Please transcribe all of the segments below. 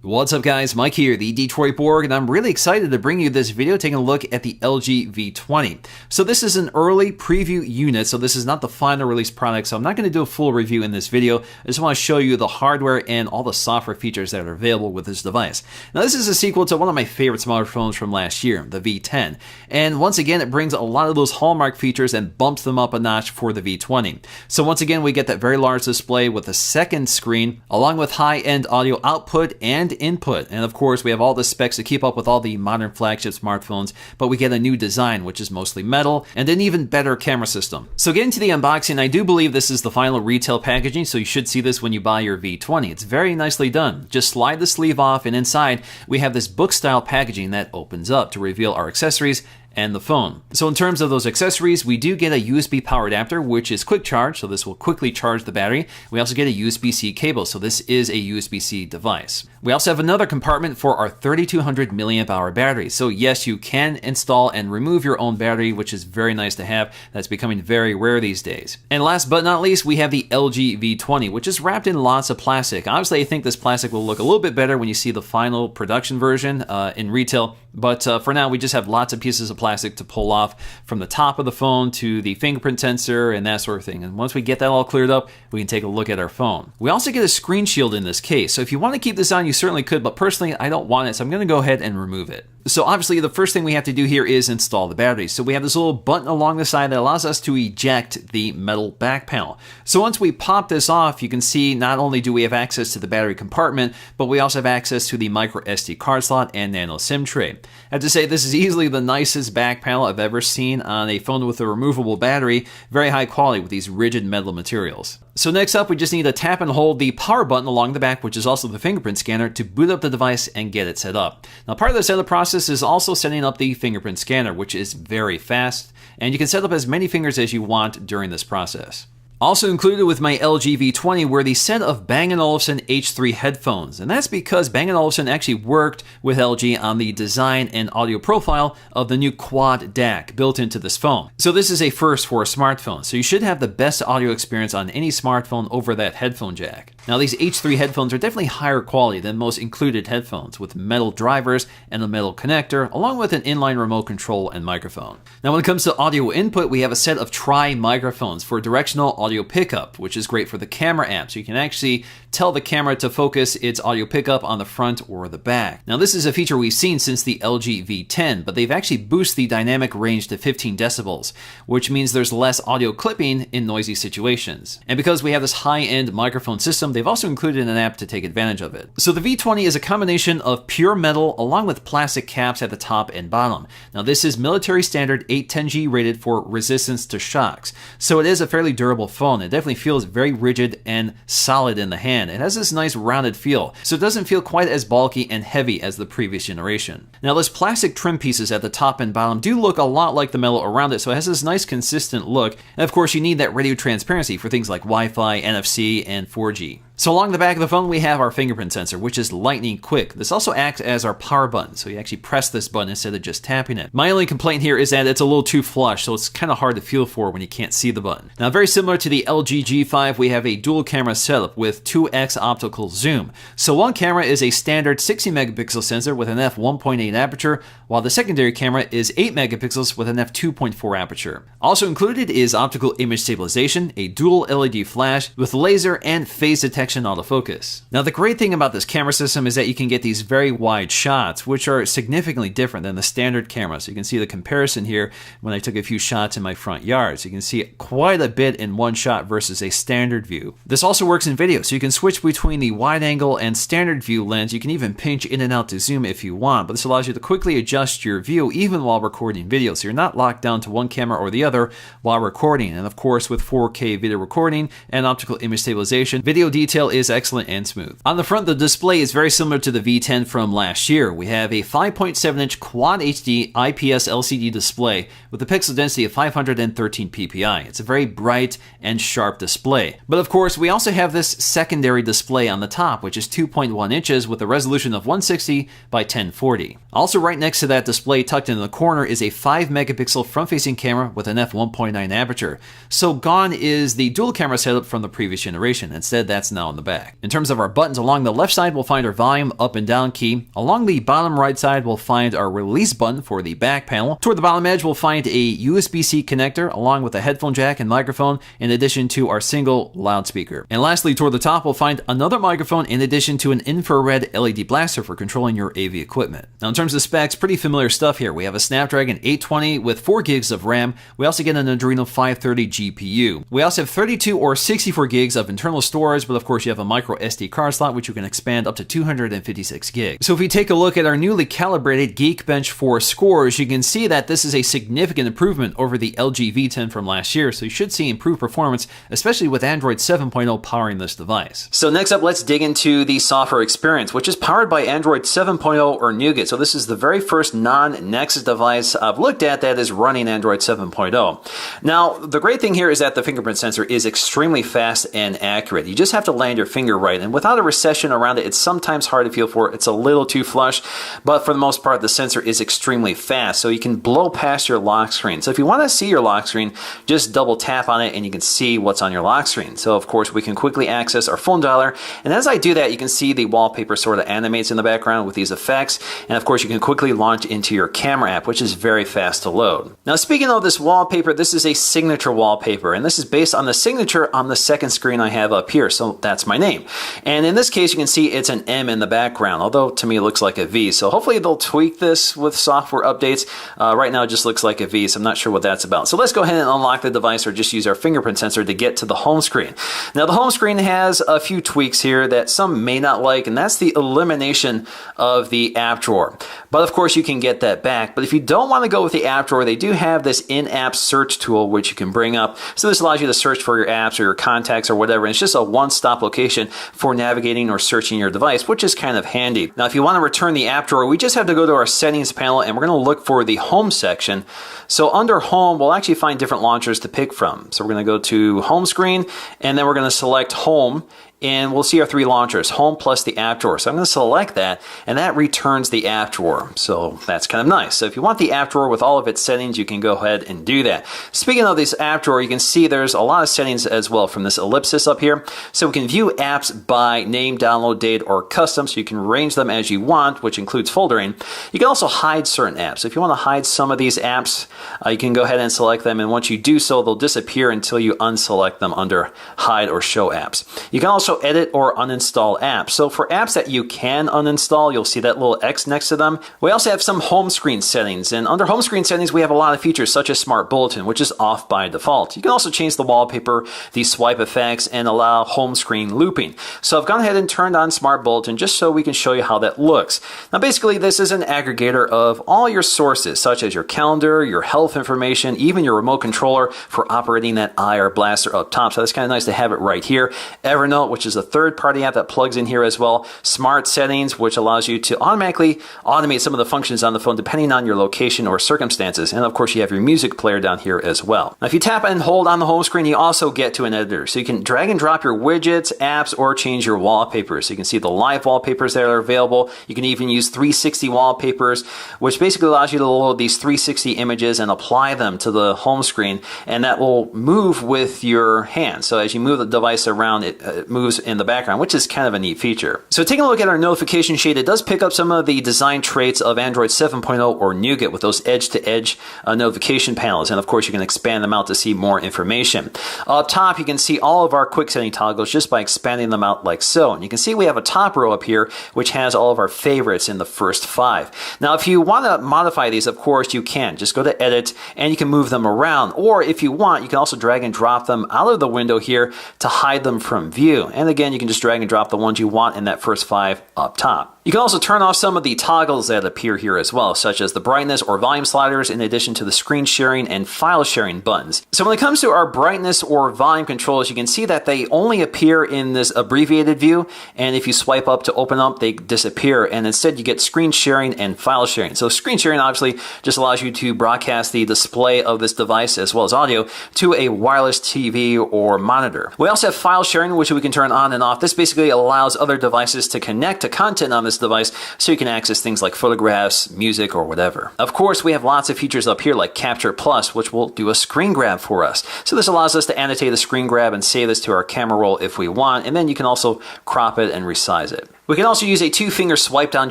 What's up guys, Mike here, the Detroit Borg, and I'm really excited to bring you this video taking a look at the LG V20. So this is an early preview unit, so this is not the final release product, so I'm not going to do a full review in this video. I just want to show you the hardware and all the software features that are available with this device. Now this is a sequel to one of my favorite smartphones from last year, the V10. And once again, it brings a lot of those hallmark features and bumps them up a notch for the V20. So once again, we get that very large display with a second screen, along with high-end audio output and input. And of course, we have all the specs to keep up with all the modern flagship smartphones, but we get a new design, which is mostly metal, and an even better camera system. So getting to the unboxing, I do believe this is the final retail packaging, so you should see this when you buy your V20. It's very nicely done. Just slide the sleeve off, and inside, we have this book-style packaging that opens up to reveal our accessories and the phone. So in terms of those accessories, we do get a USB power adapter, which is quick charge, so this will quickly charge the battery. We also get a USB-C cable, so this is a USB-C device. We also have another compartment for our 3200 milliamp hour battery. So yes, you can install and remove your own battery, which is very nice to have. That's becoming very rare these days. And last but not least, we have the LG V20, which is wrapped in lots of plastic. Obviously, I think this plastic will look a little bit better when you see the final production version in retail. But for now, we just have lots of pieces of plastic to pull off from the top of the phone to the fingerprint sensor and that sort of thing. And once we get that all cleared up, we can take a look at our phone. We also get a screen shield in this case. So if you want to keep this on, you certainly could, but personally, I don't want it, so I'm going to go ahead and remove it. So obviously, the first thing we have to do here is install the battery. So we have this little button along the side that allows us to eject the metal back panel. So once we pop this off, you can see not only do we have access to the battery compartment, but we also have access to the micro SD card slot and nano SIM tray. I have to say, this is easily the nicest back panel I've ever seen on a phone with a removable battery. Very high quality with these rigid metal materials. So next up, we just need to tap and hold the power button along the back, which is also the fingerprint scanner, to boot up the device and get it set up. Now, part of the setup process is also setting up the fingerprint scanner, which is very fast, and you can set up as many fingers as you want during this process. Also included with my LG V20 were the set of Bang & Olufsen H3 headphones, and that's because Bang & Olufsen actually worked with LG on the design and audio profile of the new quad DAC built into this phone. So this is a first for a smartphone, so you should have the best audio experience on any smartphone over that headphone jack. Now these H3 headphones are definitely higher quality than most included headphones, with metal drivers and a metal connector, along with an inline remote control and microphone. Now when it comes to audio input, we have a set of tri-microphones for directional audio pickup, which is great for the camera app, so you can actually tell the camera to focus its audio pickup on the front or the back. Now this is a feature we've seen since the LG V10, but they've actually boosted the dynamic range to 15 decibels, which means there's less audio clipping in noisy situations. And because we have this high-end microphone system, they've also included an app to take advantage of it. So the V20 is a combination of pure metal along with plastic caps at the top and bottom. Now this is military standard 810G rated for resistance to shocks, so it is a fairly durable phone. It definitely feels very rigid and solid in the hand. It has this nice rounded feel, so it doesn't feel quite as bulky and heavy as the previous generation. Now those plastic trim pieces at the top and bottom do look a lot like the metal around it, so it has this nice consistent look. And of course you need that radio transparency for things like Wi-Fi, NFC, and 4G. So along the back of the phone, we have our fingerprint sensor, which is lightning quick. This also acts as our power button, so you actually press this button instead of just tapping it. My only complaint here is that it's a little too flush, so it's kind of hard to feel for when you can't see the button. Now, very similar to the LG G5, we have a dual camera setup with 2x optical zoom. So one camera is a standard 60 megapixel sensor with an f1.8 aperture, while the secondary camera is 8 megapixels with an f2.4 aperture. Also included is optical image stabilization, a dual LED flash with laser and phase detection autofocus. Now the great thing about this camera system is that you can get these very wide shots, which are significantly different than the standard camera. So you can see the comparison here when I took a few shots in my front yard. So you can see quite a bit in one shot versus a standard view. This also works in video, so you can switch between the wide angle and standard view lens. You can even pinch in and out to zoom if you want, but this allows you to quickly adjust your view even while recording video, so you're not locked down to one camera or the other while recording. And of course, with 4K video recording and optical image stabilization, video detail is excellent and smooth. On the front, the display is very similar to the V10 from last year. We have a 5.7-inch Quad HD IPS LCD display with a pixel density of 513 ppi. It's a very bright and sharp display. But of course, we also have this secondary display on the top, which is 2.1 inches with a resolution of 160 by 1040. Also right next to that display, tucked in the corner, is a 5 megapixel front-facing camera with an f1.9 aperture. So gone is the dual camera setup from the previous generation. Instead, that's now on the back. In terms of our buttons, along the left side, we'll find our volume up and down key. Along the bottom right side, we'll find our release button for the back panel. Toward the bottom edge, we'll find a USB-C connector along with a headphone jack and microphone in addition to our single loudspeaker. And lastly, toward the top, we'll find another microphone in addition to an infrared LED blaster for controlling your AV equipment. Now, in terms of specs, pretty familiar stuff here. We have a Snapdragon 820 with 4 gigs of RAM. We also get an Adreno 530 GPU. We also have 32 or 64 gigs of internal storage, but of course you have a micro SD card slot, which you can expand up to 256 gigs. So if we take a look at our newly calibrated Geekbench 4 scores, you can see that this is a significant improvement over the LG V10 from last year, so you should see improved performance, especially with Android 7.0 powering this device. So next up, let's dig into the software experience, which is powered by Android 7.0 or Nougat. So this is the very first non-Nexus device I've looked at that is running Android 7.0. Now, the great thing here is that the fingerprint sensor is extremely fast and accurate. You just have to land your finger right, and without a recession around it, it's sometimes hard to feel for. It's a little too flush, but for the most part, the sensor is extremely fast, so you can blow past your lock screen. So if you want to see your lock screen, just double tap on it and you can see what's on your lock screen. So of course, we can quickly access our phone dialer, and as I do that, you can see the wallpaper sort of animates in the background with these effects, and of course, you can quickly launch into your camera app, which is very fast to load. Now, speaking of this wallpaper, this is a signature wallpaper, and this is based on the signature on the second screen I have up here, so that's my name. And in this case, you can see it's an M in the background, although to me it looks like a V, so hopefully they'll tweak this with software updates. Right now it just looks like a V, so I'm not sure what that's about. So let's go ahead and unlock the device or just use our fingerprint sensor to get to the home screen. Now, the home screen has a few tweaks here that some may not like, and that's the elimination of the app drawer. But of course, you can get that back. But if you don't want to go with the app drawer, they do have this in-app search tool which you can bring up. So this allows you to search for your apps or your contacts or whatever. And it's just a one-stop location for navigating or searching your device, which is kind of handy. Now, if you want to return the app drawer, we just have to go to our settings panel and we're going to look for the home section. So under home, we'll actually find different launchers to pick from. So we're going to go to home screen, and then we're going to select home, and we'll see our 3 launchers, home plus the app drawer. So I'm going to select that, and that returns the app drawer. So that's kind of nice. So if you want the app drawer with all of its settings, you can go ahead and do that. Speaking of this app drawer, you can see there's a lot of settings as well from this ellipsis up here. So we can view apps by name, download date, or custom, so you can arrange them as you want, which includes foldering. You can also hide certain apps. So if you want to hide some of these apps, you can go ahead and select them, and once you do so, they'll disappear until you unselect them under hide or show apps. You can also edit or uninstall apps. So for apps that you can uninstall, you'll see that little X next to them. We also have some home screen settings, and under home screen settings, we have a lot of features such as Smart Bulletin, which is off by default. You can also change the wallpaper, the swipe effects, and allow home screen looping. So I've gone ahead and turned on Smart Bulletin just so we can show you how that looks. Now basically, this is an aggregator of all your sources, such as your calendar, your health information, even your remote controller for operating that IR blaster up top. So that's kind of nice to have it right here. Evernote, which is a third-party app that plugs in here as well. Smart Settings, which allows you to automatically automate some of the functions on the phone depending on your location or circumstances. And of course, you have your music player down here as well. Now, if you tap and hold on the home screen, you also get to an editor. So you can drag and drop your widgets, apps, or change your wallpapers. So you can see the live wallpapers that are available. You can even use 360 wallpapers, which basically allows you to load these 360 images and apply them to the home screen, and that will move with your hand. So as you move the device around, it moves in the background, which is kind of a neat feature. So taking a look at our notification shade, it does pick up some of the design traits of Android 7.0 or Nougat with those edge-to-edge notification panels, and of course you can expand them out to see more information. Up top, you can see all of our quick setting toggles just by expanding them out like so, and you can see we have a top row up here which has all of our favorites in the first 5. Now, if you want to modify these, of course you can. Just go to Edit, and you can move them around, or if you want, you can also drag and drop them out of the window here to hide them from view. And again, you can just drag and drop the ones you want in that first 5 up top. You can also turn off some of the toggles that appear here as well, such as the brightness or volume sliders, in addition to the screen sharing and file sharing buttons. So when it comes to our brightness or volume controls, you can see that they only appear in this abbreviated view, and if you swipe up to open up, they disappear, and instead you get screen sharing and file sharing. So screen sharing obviously just allows you to broadcast the display of this device as well as audio to a wireless TV or monitor. We also have file sharing, which we can turn turn on and off. This basically allows other devices to connect to content on this device so you can access things like photographs, music, or whatever. Of course, we have lots of features up here like Capture Plus, which will do a screen grab for us. So this allows us to annotate a screen grab and save this to our camera roll if we want, and then you can also crop it and resize it. We can also use a two-finger swipe down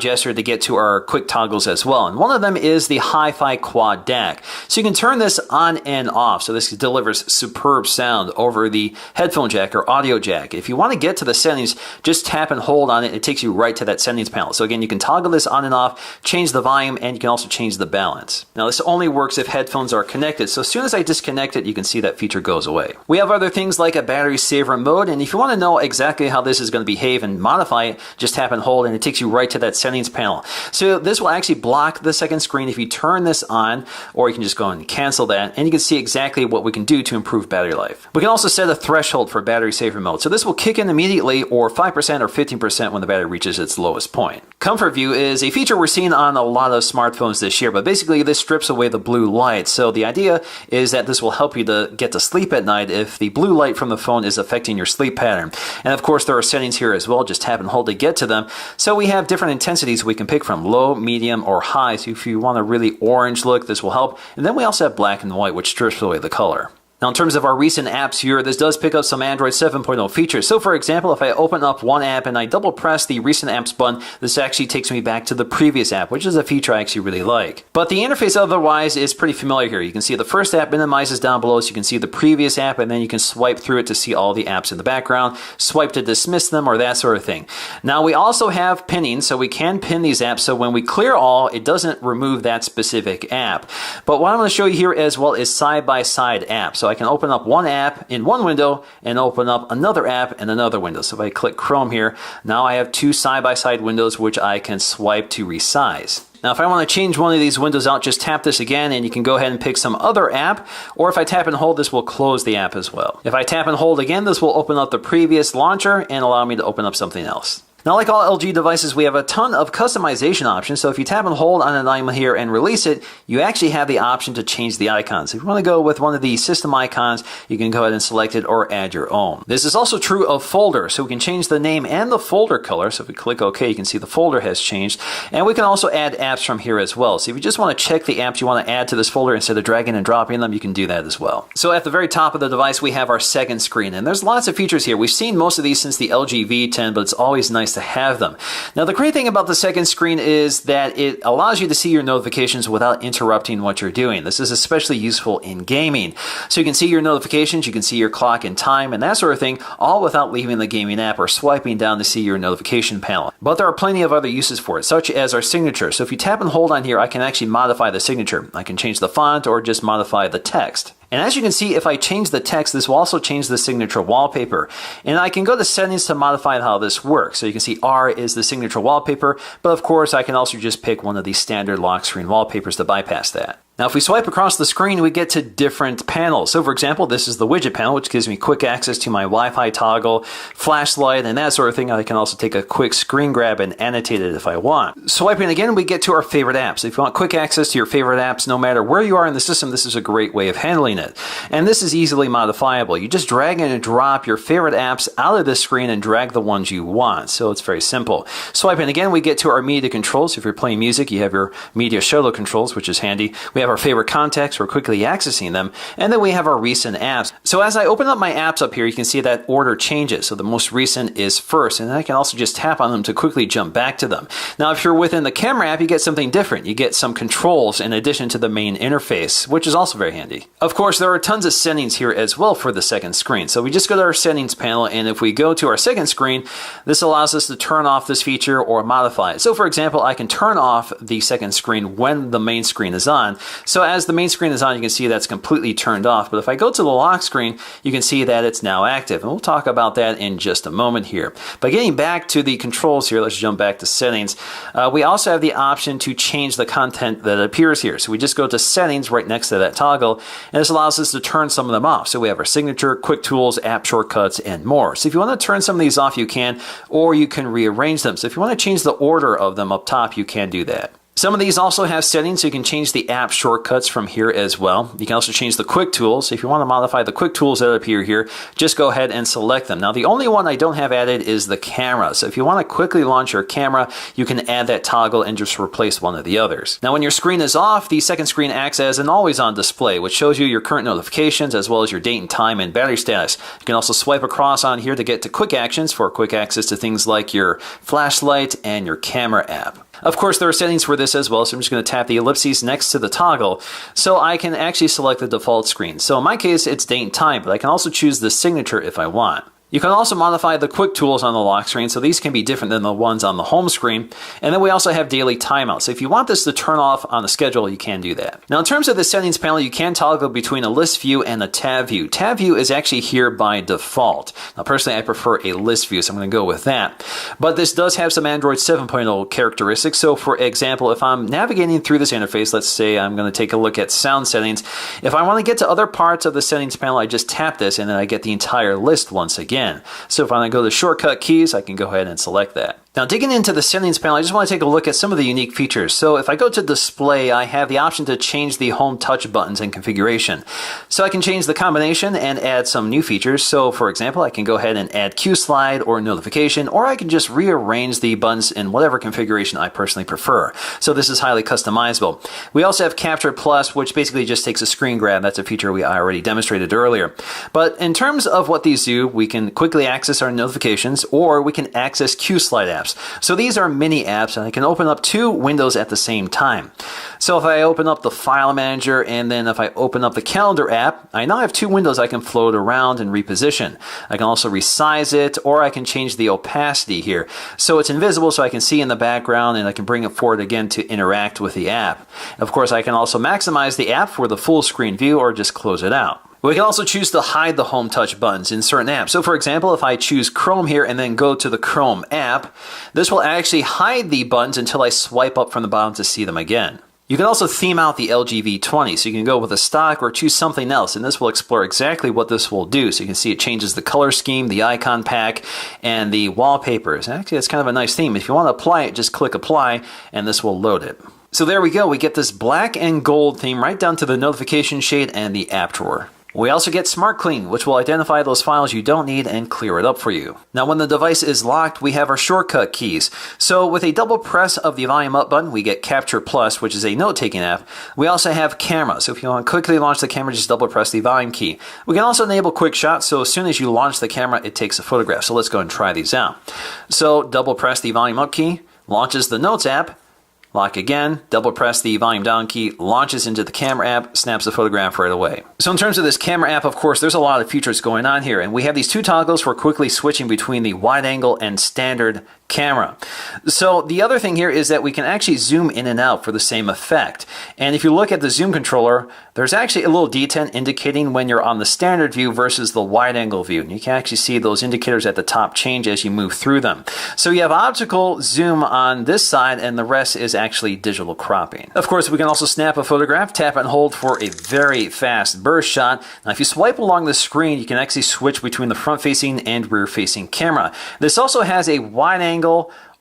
gesture to get to our quick toggles as well, and one of them is the Hi-Fi Quad DAC. So you can turn this on and off, so this delivers superb sound over the headphone jack or audio jack. If you want to get to the settings, just tap and hold on it. It takes you right to that settings panel. So again, you can toggle this on and off, change the volume, and you can also change the balance. Now this only works if headphones are connected, so as soon as I disconnect it, you can see that feature goes away. We have other things like a battery saver mode, and if you want to know exactly how this is going to behave and modify it, just tap and hold and it takes you right to that settings panel. So this will actually block the second screen if you turn this on, or you can just go and cancel that, and you can see exactly what we can do to improve battery life. We can also set a threshold for battery saver mode. So this will kick in immediately, or 5% or 15% when the battery reaches its lowest point. Comfort View is a feature we're seeing on a lot of smartphones this year, but basically this strips away the blue light. So the idea is that this will help you to get to sleep at night if the blue light from the phone is affecting your sleep pattern. And of course there are settings here as well, just tap and hold to get to them. So we have different intensities we can pick from, low, medium, or high. So if you want a really orange look, this will help. And then we also have black and white, which strips away the color. Now in terms of our recent apps here, this does pick up some Android 7.0 features. So for example, if I open up one app and I double press the recent apps button, this actually takes me back to the previous app, which is a feature I actually really like. But the interface otherwise is pretty familiar here. You can see the first app minimizes down below, so you can see the previous app, and then you can swipe through it to see all the apps in the background, swipe to dismiss them, or that sort of thing. Now we also have pinning, so we can pin these apps, so when we clear all, it doesn't remove that specific app. But what I'm going to show you here as well is side-by-side apps. So I can open up one app in one window and open up another app in another window. So if I click Chrome here, now I have two side-by-side windows which I can swipe to resize. Now if I want to change one of these windows out, just tap this again and you can go ahead and pick some other app, or if I tap and hold, this will close the app as well. If I tap and hold again, this will open up the previous launcher and allow me to open up something else. Now, like all LG devices, we have a ton of customization options. So if you tap and hold on an item here and release it, you actually have the option to change the icons. If you want to go with one of the system icons, you can go ahead and select it or add your own. This is also true of folders. So we can change the name and the folder color. So if we click OK, you can see the folder has changed. And we can also add apps from here as well. So if you just want to check the apps you want to add to this folder instead of dragging and dropping them, you can do that as well. So at the very top of the device, we have our second screen. And there's lots of features here. We've seen most of these since the LG V10, but it's always nice to have them. Now the great thing about the second screen is that it allows you to see your notifications without interrupting what you're doing. This is especially useful in gaming. So you can see your notifications, you can see your clock and time and that sort of thing, all without leaving the gaming app or swiping down to see your notification panel. But there are plenty of other uses for it, such as our signature. So if you tap and hold on here, I can actually modify the signature. I can change the font or just modify the text. And as you can see, if I change the text, this will also change the signature wallpaper. And I can go to settings to modify how this works. So you can see R is the signature wallpaper, but of course I can also just pick one of these standard lock screen wallpapers to bypass that. Now if we swipe across the screen, we get to different panels. So for example, this is the widget panel, which gives me quick access to my Wi-Fi toggle, flashlight, and that sort of thing. I can also take a quick screen grab and annotate it if I want. Swiping again, we get to our favorite apps. If you want quick access to your favorite apps, no matter where you are in the system, this is a great way of handling it. And this is easily modifiable. You just drag and drop your favorite apps out of the screen and drag the ones you want. So it's very simple. Swiping again, we get to our media controls. If you're playing music, you have your media shuttle controls, which is handy. We have our favorite contacts, we're quickly accessing them, and then we have our recent apps. So as I open up my apps up here, you can see that order changes. So the most recent is first, and then I can also just tap on them to quickly jump back to them. Now if you're within the camera app, you get something different. You get some controls in addition to the main interface, which is also very handy. Of course, there are tons of settings here as well for the second screen. So we just go to our settings panel, and if we go to our second screen, this allows us to turn off this feature or modify it. So for example, I can turn off the second screen when the main screen is on. So as the main screen is on, you can see that's completely turned off. But if I go to the lock screen, you can see that it's now active. And we'll talk about that in just a moment here. But getting back to the controls here, let's jump back to settings. We also have the option to change the content that appears here. So we just go to settings right next to that toggle, and this allows us to turn some of them off. So we have our signature, quick tools, app shortcuts, and more. So if you want to turn some of these off, you can, or you can rearrange them. So if you want to change the order of them up top, you can do that. Some of these also have settings so you can change the app shortcuts from here as well. You can also change the quick tools. If you want to modify the quick tools that appear here, just go ahead and select them. Now the only one I don't have added is the camera. So if you want to quickly launch your camera, you can add that toggle and just replace one of the others. Now when your screen is off, the second screen acts as an always-on display, which shows you your current notifications as well as your date and time and battery status. You can also swipe across on here to get to quick actions for quick access to things like your flashlight and your camera app. Of course, there are settings for this as well, so I'm just going to tap the ellipses next to the toggle so I can actually select the default screen. So in my case, it's date and time, but I can also choose the signature if I want. You can also modify the quick tools on the lock screen, so these can be different than the ones on the home screen. And then we also have daily timeout. So if you want this to turn off on the schedule, you can do that. Now in terms of the settings panel, you can toggle between a list view and a tab view. Tab view is actually here by default. Now personally, I prefer a list view, so I'm going to go with that. But this does have some Android 7.0 characteristics. So for example, if I'm navigating through this interface, let's say I'm going to take a look at sound settings. If I want to get to other parts of the settings panel, I just tap this and then I get the entire list once again. So if I go to shortcut keys, I can go ahead and select that. Now digging into the settings panel, I just want to take a look at some of the unique features. So if I go to display, I have the option to change the home touch buttons and configuration. So I can change the combination and add some new features. So for example, I can go ahead and add Q slide or notification, or I can just rearrange the buttons in whatever configuration I personally prefer. So this is highly customizable. We also have Capture Plus, which basically just takes a screen grab. That's a feature I already demonstrated earlier. But in terms of what these do, we can quickly access our notifications, or we can access Q slide apps. So these are mini apps, and I can open up two windows at the same time. So if I open up the File Manager, and then if I open up the Calendar app, I now have two windows I can float around and reposition. I can also resize it, or I can change the opacity here. So it's invisible, so I can see in the background, and I can bring it forward again to interact with the app. Of course, I can also maximize the app for the full screen view, or just close it out. We can also choose to hide the home touch buttons in certain apps. So for example, if I choose Chrome here and then go to the Chrome app, this will actually hide the buttons until I swipe up from the bottom to see them again. You can also theme out the LG V20, so you can go with a stock or choose something else, and this will explore exactly what this will do. So you can see it changes the color scheme, the icon pack, and the wallpapers. Actually, it's kind of a nice theme. If you want to apply it, just click Apply, and this will load it. So there we go. We get this black and gold theme right down to the notification shade and the app drawer. We also get Smart Clean, which will identify those files you don't need and clear it up for you. Now when the device is locked, we have our shortcut keys. So with a double press of the volume up button, we get Capture Plus, which is a note-taking app. We also have Camera, so if you want to quickly launch the camera, just double press the volume key. We can also enable Quick Shot, so as soon as you launch the camera, it takes a photograph. So let's go and try these out. So double press the volume up key, launches the Notes app. Lock again, double press the volume down key, launches into the camera app, snaps the photograph right away. So in terms of this camera app, of course, there's a lot of features going on here, and we have these two toggles for quickly switching between the wide angle and standard camera. So the other thing here is that we can actually zoom in and out for the same effect. And if you look at the zoom controller, there's actually a little D10 indicating when you're on the standard view versus the wide angle view. And you can actually see those indicators at the top change as you move through them. So you have optical zoom on this side, and the rest is actually digital cropping. Of course, we can also snap a photograph, tap and hold for a very fast burst shot. Now if you swipe along the screen, you can actually switch between the front-facing and rear-facing camera. This also has a wide angle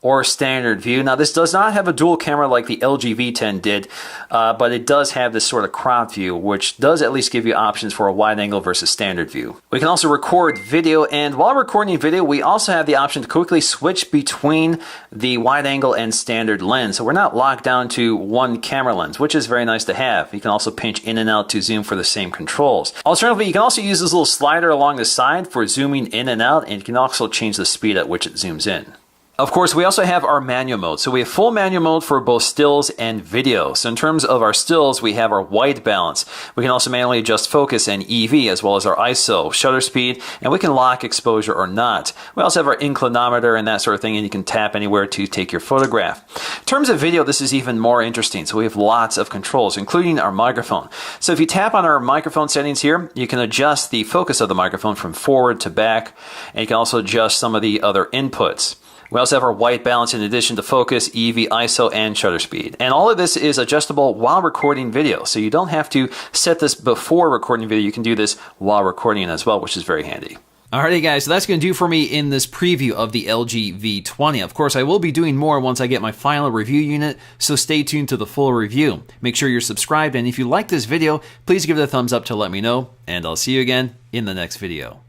or standard view. Now this does not have a dual camera like the LG V10 did, but it does have this sort of crop view, which does at least give you options for a wide angle versus standard view. We can also record video, and while recording video, we also have the option to quickly switch between the wide angle and standard lens. So we're not locked down to one camera lens, which is very nice to have. You can also pinch in and out to zoom for the same controls. Alternatively, you can also use this little slider along the side for zooming in and out, and you can also change the speed at which it zooms in. Of course, we also have our manual mode. So we have full manual mode for both stills and video. So in terms of our stills, we have our white balance. We can also manually adjust focus and EV, as well as our ISO, shutter speed, and we can lock exposure or not. We also have our inclinometer and that sort of thing, and you can tap anywhere to take your photograph. In terms of video, this is even more interesting. So we have lots of controls, including our microphone. So if you tap on our microphone settings here, you can adjust the focus of the microphone from forward to back, and you can also adjust some of the other inputs. We also have our white balance in addition to focus, EV, ISO, and shutter speed. And all of this is adjustable while recording video. So you don't have to set this before recording video. You can do this while recording as well, which is very handy. Alrighty guys, so that's going to do for me in this preview of the LG V20. Of course, I will be doing more once I get my final review unit, so stay tuned to the full review. Make sure you're subscribed, and if you like this video, please give it a thumbs up to let me know, and I'll see you again in the next video.